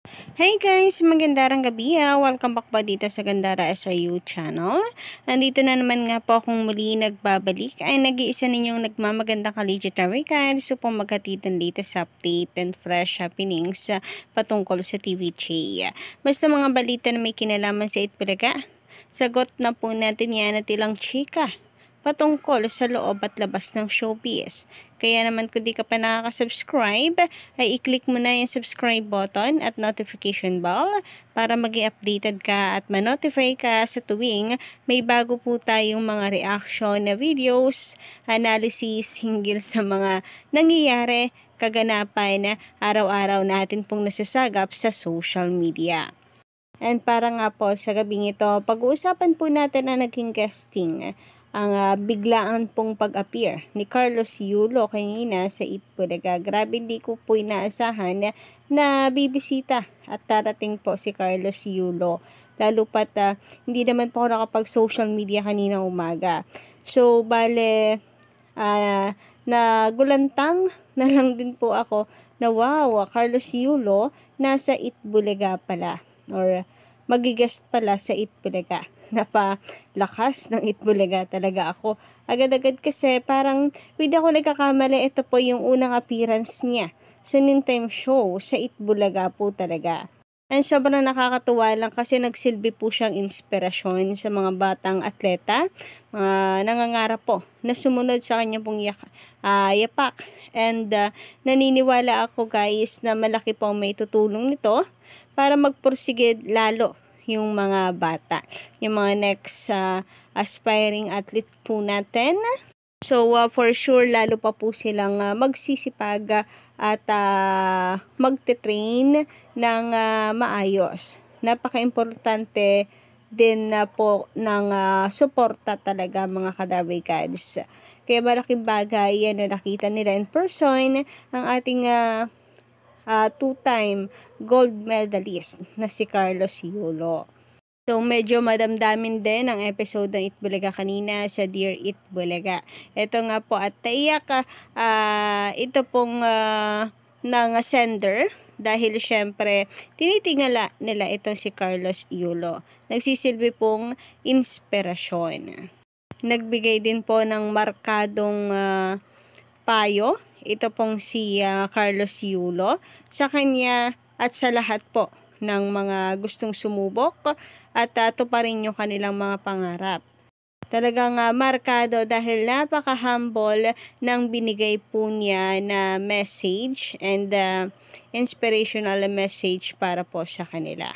Hey guys, magandang gabi. Welcome back po dito sa Gandara SRU channel. Nandito na naman nga po akong muli nagbabalik ay nag-iisa ninyong nagmamagandang ka-legendary guide so po magkatitan dito sa update and fresh happenings patungkol sa TVJ. Basta mga balita na may kinalaman sa Itbulaga, sagot na po natin yan at ilang chika patungkol sa loob at labas ng showbiz. Kaya naman kung di ka pa nakaka-subscribe, ay i-click mo na yung subscribe button at notification bell para maging updated ka at ma-notify ka sa tuwing may bago po tayong mga reaction na videos, analysis hinggil sa mga nangyayari, kaganapan na araw-araw natin pong nasasagap sa social media. And para nga po sa gabing ito, pag-uusapan po natin na naging guesting ang biglaan pong pag-appear ni Carlos Yulo kanina sa Itbulaga. Grabe, hindi ko po inaasahan na bibisita at darating po si Carlos Yulo. Lalo pat hindi naman po ako nakapag-social media kanina umaga. So, bale, nagulantang na lang din po ako na wow, Carlos Yulo nasa Itbulaga pala. Or magigest pala sa Itbulaga. Napalakas ng Itbulaga talaga ako. Agad-agad kasi parang hindi ako nagkakamali, ito po yung unang appearance niya sa noontime show sa Itbulaga po talaga. And sobrang nakakatuwa lang kasi nagsilbi po siyang inspirasyon sa mga batang atleta, nangangarap po na sumunod sa kanya pong yapak. And naniniwala ako guys na malaki po may tutulong nito para magpursige lalo yung mga bata, yung mga next aspiring athlete po natin. So, for sure, lalo pa po silang magsisipag at magte-train ng maayos. Napaka-importante din po ng suporta talaga mga Kadarway Cats. Kaya malaking bagay yan na nakita nila in person ang ating two-time gold medalist na si Carlos Yulo. So, medyo madamdamin din ang episode ng Itbulaga kanina sa Dear Itbulaga. Ito nga po at taiyak ito pong ng sender dahil syempre tinitingala nila itong si Carlos Yulo. Nagsisilbi pong inspirasyon. Nagbigay din po ng markadong payo ito pong si Carlos Yulo sa kanya at sa lahat po ng mga gustong sumubok at tuparin yung kanilang mga pangarap. Talagang markado dahil napaka-humble ng binigay po niya na message and inspirational message para po sa kanila.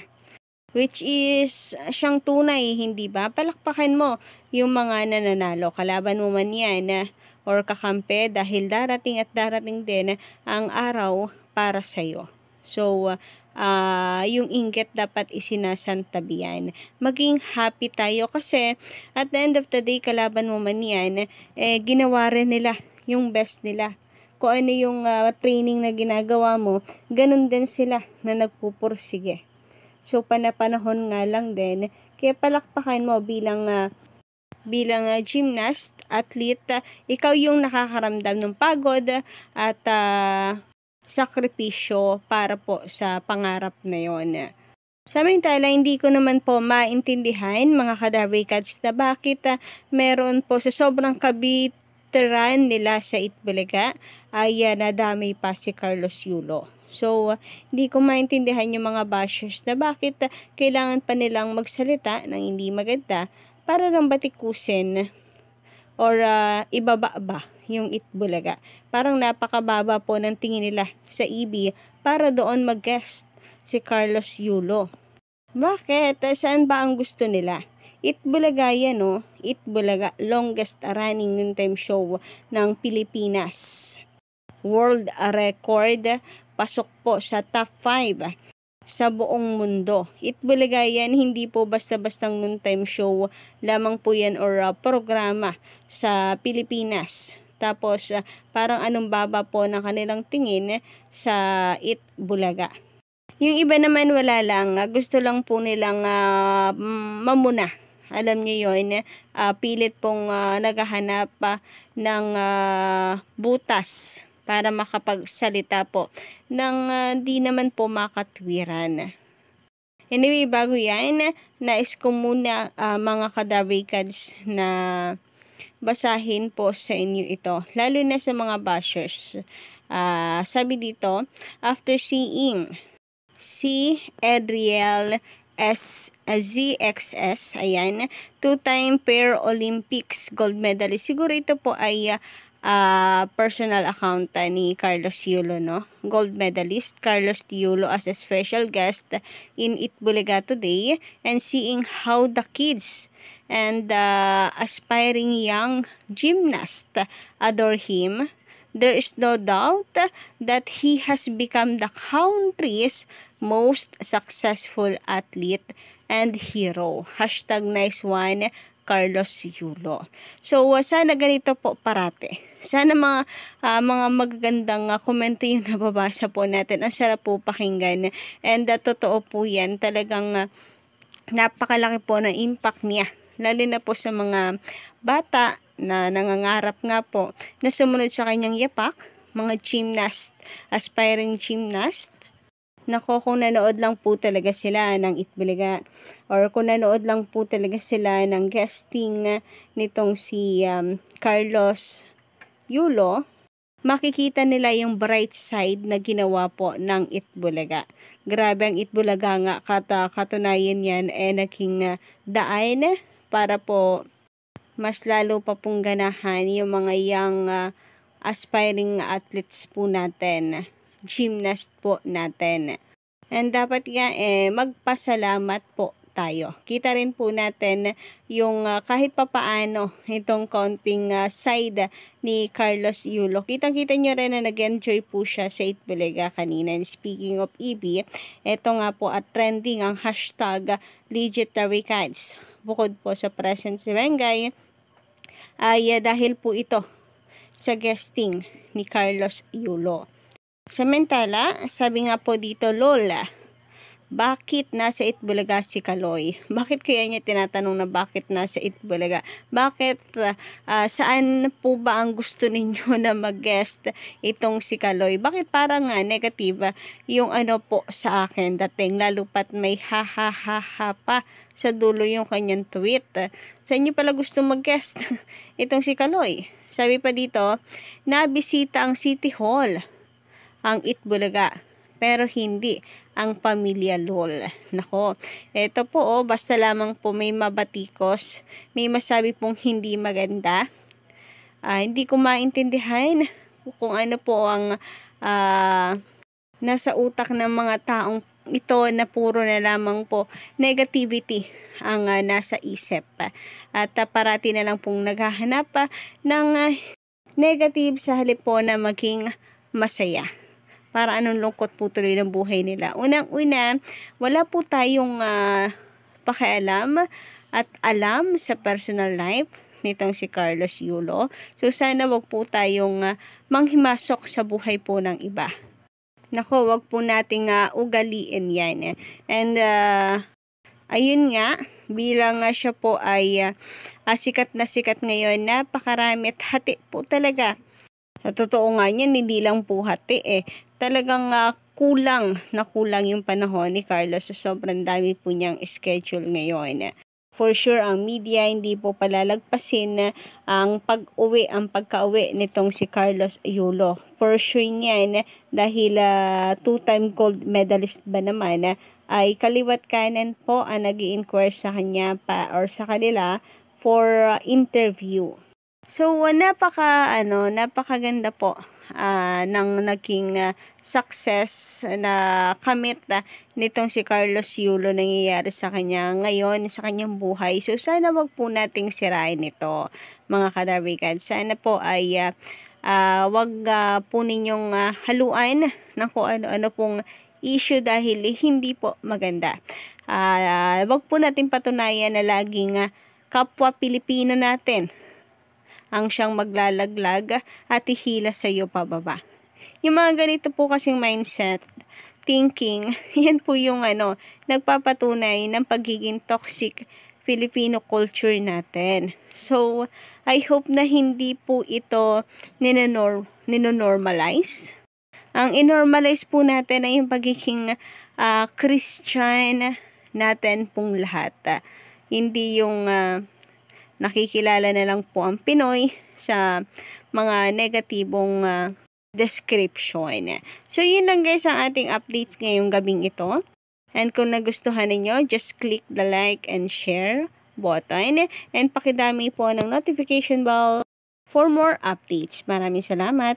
Which is siyang tunay, hindi ba? Palakpakan mo yung mga nananalo. Kalaban mo man yan or kakampi dahil darating at darating din ang araw para sa'yo. So, yung inggit dapat isinasantabihan. Maging happy tayo kasi at the end of the day, kalaban mo man yan, ginawa rin nila yung best nila. Kung ano yung training na ginagawa mo, ganun din sila na nagpupursige. So, panapanahon nga lang din, kaya palakpakan mo bilang gymnast, athlete, ikaw yung nakakaramdam ng pagod at sakripisyo para po sa pangarap na yon. Samantala, hindi ko naman po maintindihan mga Kadarway Cats na bakit meron po sa sobrang kabiteran nila sa Itbulaga ay nadamay pa si Carlos Yulo. So, hindi ko maintindihan yung mga bashers na bakit kailangan pa nilang magsalita ng hindi maganda para lang batikusin or ibaba ba yung Itbulaga. Parang napakababa po ng tingin nila sa EB para doon mag-guest si Carlos Yulo. Bakit? Saan ba ang gusto nila? Itbulaga yan, no? Itbulaga, longest running noontime show ng Pilipinas. World record, pasok po sa top 5 sa buong mundo. Itbulaga yan, hindi po basta-bastang noontime show lamang po yan or programa sa Pilipinas. Tapos parang anong baba po ng kanilang tingin sa Itbulaga. Yung iba naman wala lang, gusto lang po nilang mamuna. Alam niyo yun, pilit pong naghahanap ng butas para makapagsalita po ng di naman po makatwiran. Anyway, bago yan, nais ko muna mga kadarwikads na basahin po sa inyo ito, lalo na sa mga bashers. Sabi dito, after seeing si Adriel ZXS, ayan, two-time Pair Olympics gold medalist. Siguro ito po ay personal account ni Carlos Yulo, no? Gold medalist Carlos Yulo as a special guest in Itbulaga today, and seeing how the kids and the aspiring young gymnast adore him, there is no doubt that he has become the country's most successful athlete and hero. #nice one, Carlos Yulo. So, sana ganito po parate. Sana mga magagandang komento yung nababasa po natin. Ang sarap po pakinggan. And totoo po yan. Talagang napakalaki po ng impact niya. Lalo na po sa mga bata na nangangarap nga po na sumunod sa kanyang yapak, mga gymnast, aspiring gymnast. Nako, kung nanood lang po talaga sila ng Itbulaga, or kung nanood lang po talaga sila ng guesting nitong si Carlos Yulo, makikita nila yung bright side na ginawa po ng Itbulaga. Grabe ang Itbulaga nga, katunayan yan naging daan para po mas lalo pa pong ganahan yung mga young aspiring athletes po natin, gymnast po natin. And dapat nga magpasalamat po tayo. Kita rin po natin yung kahit papaano itong konting side ni Carlos Yulo. Kitang-kita nyo rin na nag-enjoy po siya sa Itbulaga kanina. And speaking of EB, ito nga po at trending ang hashtag #LegitTaricans. Bukod po sa present si Wengay, ay dahil po ito sa guesting ni Carlos Yulo. Samantala, sabi nga po dito, Lola, bakit nasa Itbulaga si Kaloy? Bakit kaya niya tinatanong na bakit nasa Itbulaga? Bakit, saan po ba ang gusto ninyo na mag-guest itong si Kaloy? Bakit parang negative yung po sa akin dating, lalo pat may ha pa sa dulo yung kanyang tweet. Sa inyo pala gusto mag-guest itong si Kaloy. Sabi pa dito, nabisita ang City Hall ang Itbulaga, pero hindi ang pamilya LOL. Nako, eto po basta lamang po may mabatikos, may masabi pong hindi maganda. Hindi ko maintindihan kung ano po ang nasa utak ng mga taong ito na puro na lamang po negativity ang nasa isip. At parati na lang pong naghahanap ng negative sa halip po na maging masaya. Para anong lungkot po tuloy ng buhay nila. Unang-una, wala po tayong pakialam at alam sa personal life nitong si Carlos Yulo. So sana wag po tayong manghimasok sa buhay po ng iba. Nako, wag po nating ugaliin yan. And ayun nga, bilang siya po ay sikat na sikat ngayon, napakarami at hati po talaga. Sa totoo nga niyan, hindi lang po hati Talagang kulang yung panahon ni Carlos sa sobrang dami po niyang schedule ngayon. For sure, ang media hindi po palalagpasin ang pagka-uwi nitong si Carlos Yulo. For sure niyan, dahil two-time gold medalist ba naman, ay kaliwat kanan po ang nag-i-inquire sa kanya or sa kanila for interview. So, napakaganda po ng naging success na kamit nitong si Carlos Yulo nangyayari sa kanya ngayon, sa kanyang buhay. So, sana wag po nating sirain ito, mga kadarwikan. Sana po ay wag po ninyong haluan ng kung ano-ano pong issue dahil hindi po maganda. Wag po natin patunayan na laging kapwa Pilipino natin ang siyang maglalaglag at ihila sa iyo pababa. Yung mga ganito po kasing mindset, thinking, yan po yung nagpapatunay ng pagiging toxic Filipino culture natin. So, I hope na hindi po ito ninonormalize. Ang inormalize po natin ay yung pagiging Christian natin pong lahat. Hindi yung nakikilala na lang po ang Pinoy sa mga negatibong description. So, yun lang guys ang ating updates ngayong gabing ito. And kung nagustuhan ninyo, just click the like and share button. And pakidami po ng notification bell for more updates. Maraming salamat.